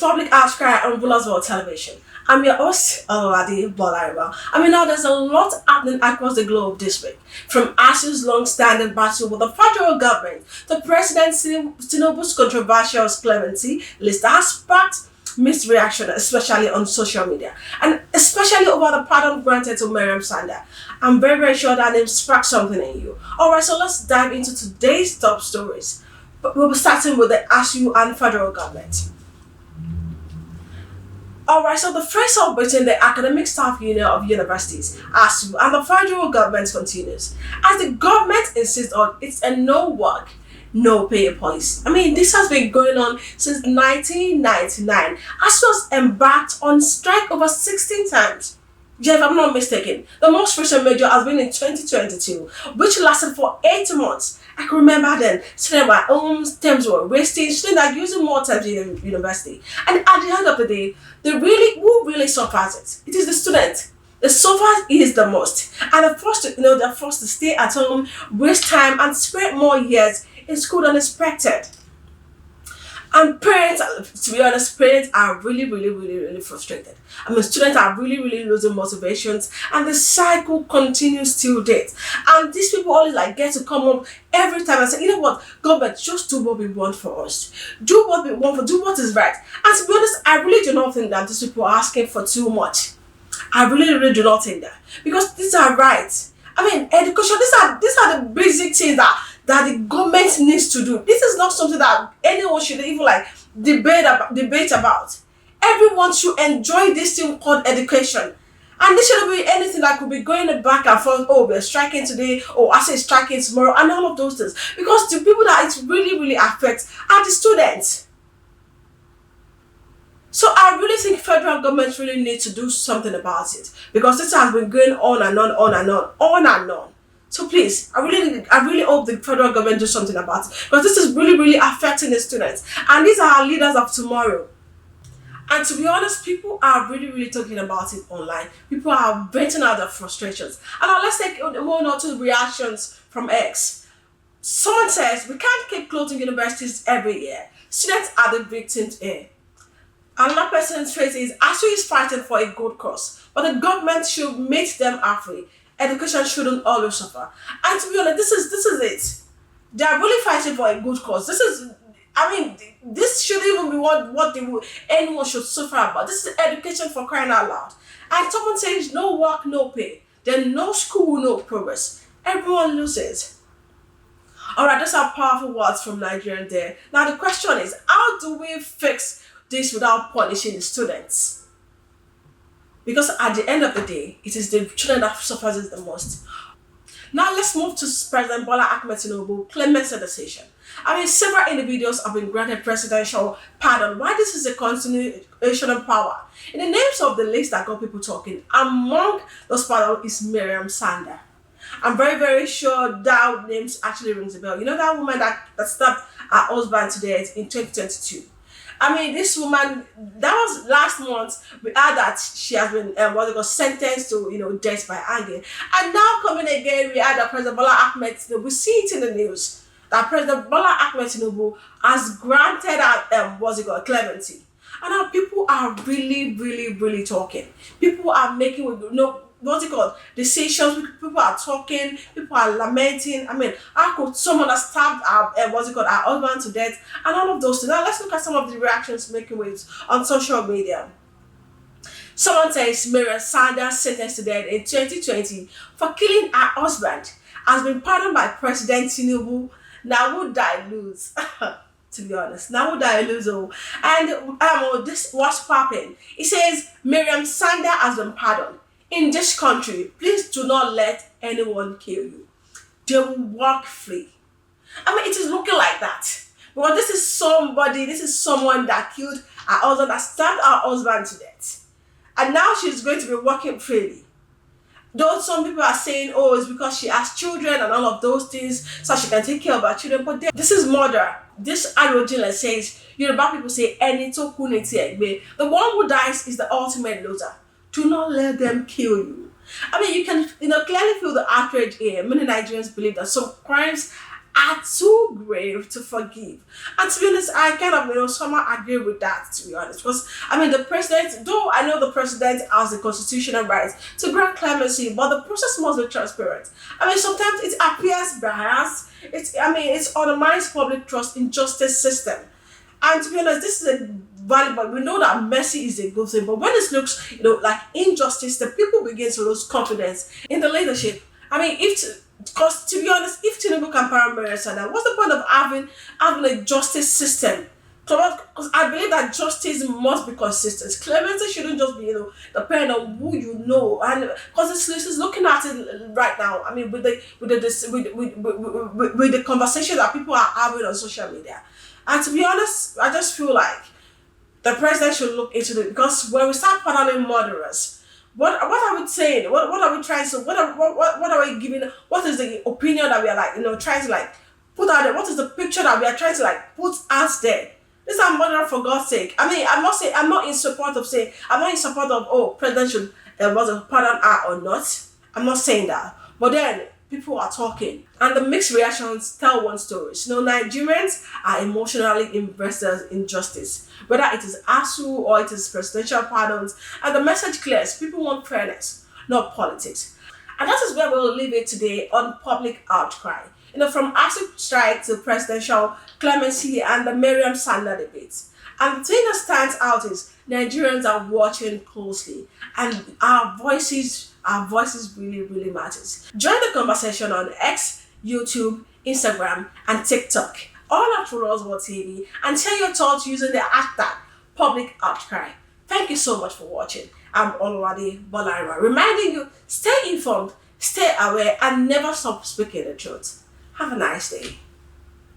public outcry on Bullersville television. I'm your host, Oladi Bolaiwa. Now there's a lot happening across the globe this week. From ASU's long-standing battle with the federal government to President Tinubu's controversial clemency list that has sparked mixed reaction, especially on social media, and especially over the pardon granted to Miriam Sanda. I'm very, very sure that name sparked something in you. Alright, so let's dive into today's top stories. But we'll be starting with the ASU and federal government. Alright, so the face-off between the Academic Staff Union of Universities, ASU, and the federal government continues, as the government insists on it's a no-work, no-pay policy. This has been going on since 1999. ASU has embarked on strike over 16 times. Yeah, if I'm not mistaken, the most recent major has been in 2022, which lasted for 8 months. I can remember then, students were home, terms were wasting, students are using more times in the university. And at the end of the day, who really suffers it? It is the student. The suffers is the most. And they're forced to stay at home, waste time, and spend more years in school than expected. And parents, to be honest, parents are really frustrated. Students are really losing motivations, and the cycle continues till date. And these people always get to come up every time and say, you know what, government, just do what we want for us. Do what we want, do what is right. And to be honest, I really do not think that these people are asking for too much. I really do not think that. Because these are rights. Education, these are the basic things that the government needs to do. This is not something that anyone should even debate about. Everyone should enjoy this thing called education. And this shouldn't be anything that could be going back and forth. Oh, we're striking today, or I say striking tomorrow, and all of those things. Because the people that it really affects are the students. So I really think federal government really needs to do something about it, because this has been going on and on. So please, I really hope the federal government do something about it, because this is really affecting the students, and these are our leaders of tomorrow. And to be honest, people are really talking about it online. People are venting out their frustrations. And now let's take one or two reactions from X. Someone says, we can't keep closing universities every year. Students are the victims here. Another person's phrase is, ASU is fighting for a good cause, but the government should meet them halfway. Education shouldn't always suffer. And to be honest, this is it. They are really fighting for a good cause. This shouldn't even be what anyone should suffer about. This is education, for crying out loud. And someone says, no work, no pay. Then no school, no progress. Everyone loses. Alright, those are powerful words from Nigeria there. Now the question is, how do we fix this without punishing the students? Because at the end of the day, it is the children that suffers the most. Now let's move to President Bola Ahmed Tinubu clemency decision. Several individuals have been granted presidential pardon. Why this is a continuation of power? In the names of the list that got people talking, among those pardons is Miriam Sanda. I'm very sure that name actually rings a bell. You know that woman that stabbed her husband to death in 2022? This woman, that was last month. We heard that she has been sentenced to death by hanging. And now coming again, we heard that President Bola Ahmed Tinubu, we see it in the news that President Bola Ahmed Tinubu has granted her clemency. And now people are really talking. People are making decisions. People are talking. People are lamenting. How could someone have stabbed our husband to death, and all of those things? Now let's look at some of the reactions making waves on social media. Someone says Miriam Sanda, sentenced to death in 2020 for killing her husband, has been pardoned by President Tinubu. Now would I lose? To be honest, now would I lose? And this what's popping. It says Miriam Sanda has been pardoned. In this country, please do not let anyone kill you. They will walk free. It is looking like that. But this is someone that killed her husband, that stabbed her husband to death. And now she's going to be walking freely. Though some people are saying, oh, it's because she has children and all of those things, so she can take care of her children. But this is murder. This Arojinle says, Yoruba people say, Eni to kú ni ti ẹ̀gbẹ́. The one who dies is the ultimate loser. Do not let them kill you. You can clearly feel the outrage here. Many Nigerians believe that some crimes are too grave to forgive. And to be honest, I kind of, somehow agree with that, to be honest. Because, the president, though I know the president has the constitutional right to grant clemency, but the process must be transparent. Sometimes it appears biased. It undermines public trust in justice system. And to be honest, this is a valuable. We know that mercy is a good thing, but when it looks, like injustice, the people begin to lose confidence in the leadership. Because to be honest, if Tinubu can paramount that, what's the point of having a justice system? Because I believe that justice must be consistent. Clemency shouldn't just be, depending on who you know, and because this is looking at it right now. With the conversation that people are having on social media, and to be honest, I just feel like the president should look into it, because when we start pardoning murderers, what are we saying? What are we trying to? What are we giving? What is the opinion that we are trying to put out there? What is the picture that we are trying to put out there? This is a murder, for God's sake. I'm not saying, I'm not in support of president should was a pardon her or not. I'm not saying that. But then people are talking, and the mixed reactions tell one story. Nigerians are emotionally invested in justice, whether it is ASU or it is presidential pardons, and the message clears: people want fairness, not politics. And that is where we'll leave it today on public outcry. From ASU strike to presidential clemency and the Miriam Sanda debate. And the thing that stands out is Nigerians are watching closely, and our voices really, really matters. Join the conversation on X, YouTube, Instagram, and TikTok, all at Roswell TV, and share your thoughts using the hashtag public outcry. Thank you so much for watching. I'm Olwade Bolarima, reminding you, stay informed, stay aware, and never stop speaking the truth. Have a nice day.